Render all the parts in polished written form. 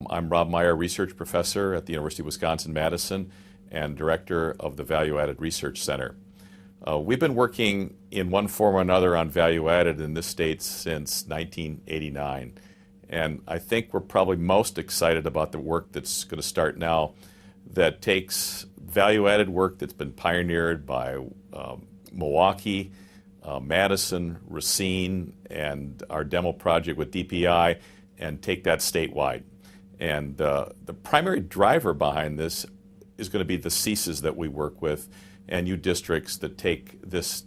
I'm Rob Meyer, research professor at the University of Wisconsin-Madison and director of the Value Added Research Center. We've been working in one form or another on value added in this state since 1989. And I think we're probably most excited about the work that's going to start now that takes value added work that's been pioneered by Milwaukee, Madison, Racine, and our demo project with DPI, and take that statewide. And the primary driver behind this is going to be the CESAs that we work with and you districts that take this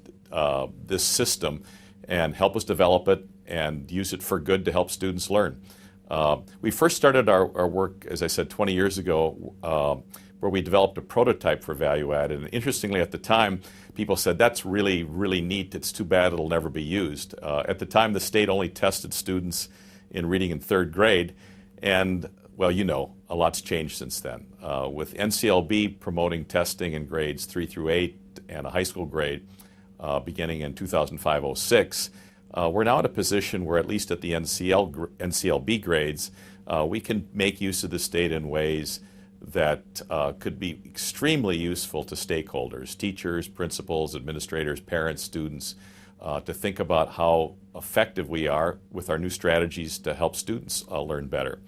system and help us develop it and use it for good to help students learn. We first started our work, as I said, 20 years ago, where we developed a prototype for value added. And interestingly, at the time, people said, that's really, really neat. It's too bad it'll never be used. At the time, the state only tested students in reading in third grade. And, well, you know, a lot's changed since then. With NCLB promoting testing in grades 3 through 8 and a high school grade beginning in 2005-06, we're now in a position where, at least at the NCLB grades, we can make use of this data in ways that could be extremely useful to stakeholders, teachers, principals, administrators, parents, students, to think about how effective we are with our new strategies to help students learn better.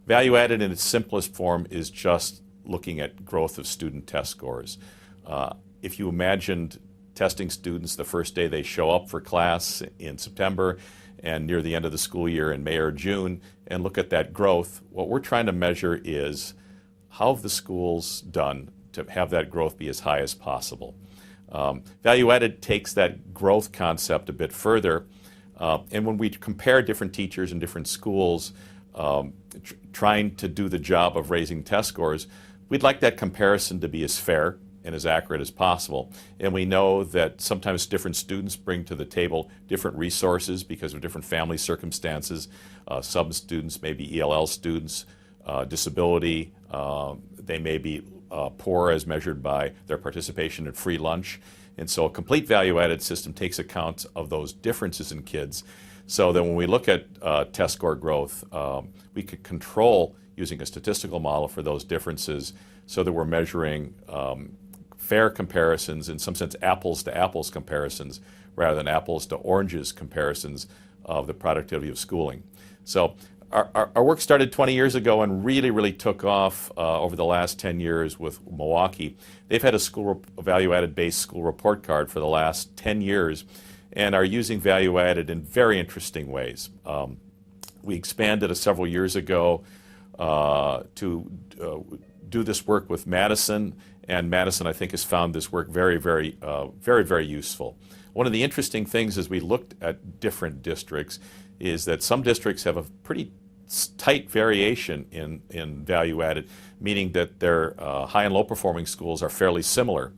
Value added in its simplest form is just looking at growth of student test scores. If you imagined testing students the first day they show up for class in September and near the end of the school year in May or June, and look at that growth, what we're trying to measure is how have the schools done to have that growth be as high as possible. Value added takes that growth concept a bit further, and when we compare different teachers in different schools trying to do the job of raising test scores, we'd like that comparison to be as fair and as accurate as possible. And we know that sometimes different students bring to the table different resources because of different family circumstances. Some students may be ELL students, disability, they may be poor as measured by their participation in free lunch. And so a complete value-added system takes account of those differences in kids so that when we look at test score growth, we could control using a statistical model for those differences so that we're measuring fair comparisons, in some sense apples to apples comparisons, rather than apples to oranges comparisons of the productivity of schooling. So our work started 20 years ago and really took off over the last 10 years with Milwaukee. They've had a value-added based school report card for the last 10 years and are using value-added in very interesting ways. We expanded several years ago to do this work with Madison, and Madison, I think, has found this work very useful. One of the interesting things as we looked at different districts is that some districts have a pretty tight variation in value added, meaning that their high and low performing schools are fairly similar.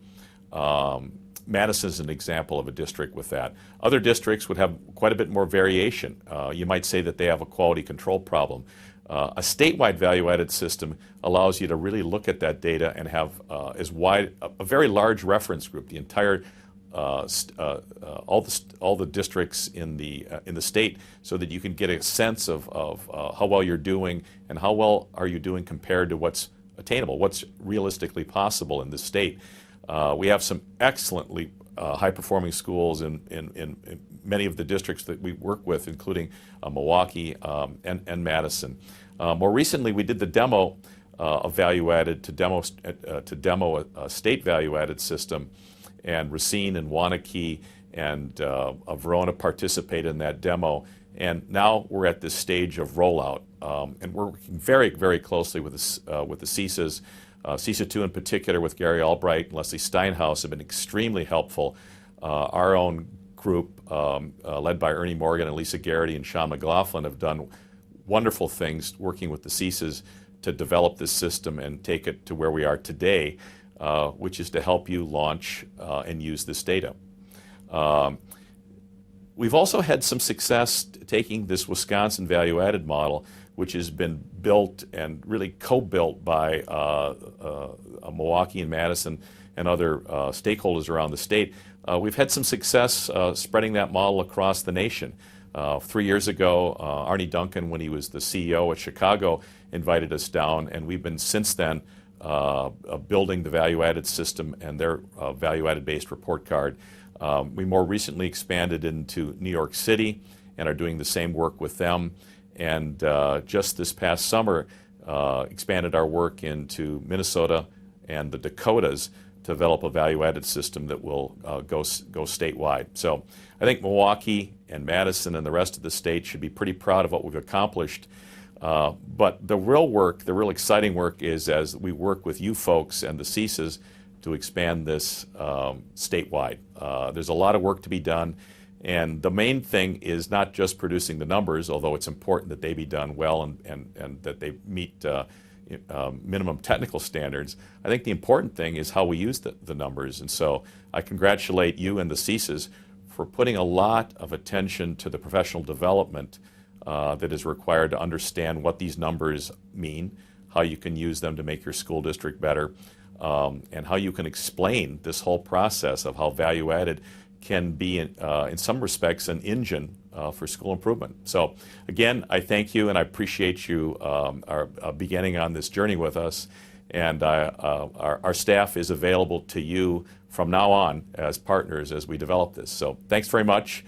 Madison is an example of a district with that. Other districts would have quite a bit more variation. You might say that they have a quality control problem. A statewide value-added system allows you to really look at that data and have as wide a very large reference group, the entire all the districts in the state, so that you can get a sense of how well you're doing and how well are you doing compared to what's attainable, what's realistically possible in the state. We have some excellently high-performing schools in many of the districts that we work with, including Milwaukee and Madison. More recently, we did the demo of value-added to demo a state value-added system, and Racine and Wanakee and Verona participated in that demo. And now we're at this stage of rollout, and we're working very closely with the CESAs. CESA 2 in particular with Gary Albright and Leslie Steinhaus have been extremely helpful. Our own group, led by Ernie Morgan and Lisa Garrity and Sean McLaughlin, have done wonderful things working with the CESAs to develop this system and take it to where we are today, which is to help you launch and use this data. We've also had some success taking this Wisconsin value-added model, which has been built and really co-built by Milwaukee and Madison and other stakeholders around the state. We've had some success spreading that model across the nation. 3 years ago, Arnie Duncan, when he was the CEO at Chicago, invited us down, and we've been since then building the value-added system and their value-added based report card. We more recently expanded into New York City and are doing the same work with them. And just this past summer, expanded our work into Minnesota and the Dakotas to develop a value-added system that will go statewide. So I think Milwaukee and Madison and the rest of the state should be pretty proud of what we've accomplished. But the real work, the real exciting work, is as we work with you folks and the CESAs to expand this statewide. There's a lot of work to be done, and the main thing is not just producing the numbers, although it's important that they be done well and that they meet minimum technical standards. I think the important thing is how we use the numbers, and so I congratulate you and the CESAs for putting a lot of attention to the professional development that is required to understand what these numbers mean, how you can use them to make your school district better, and how you can explain this whole process of how value-added can be, in some respects, an engine for school improvement. So again, I thank you and I appreciate you beginning on this journey with us. And our staff is available to you from now on as partners as we develop this. So thanks very much.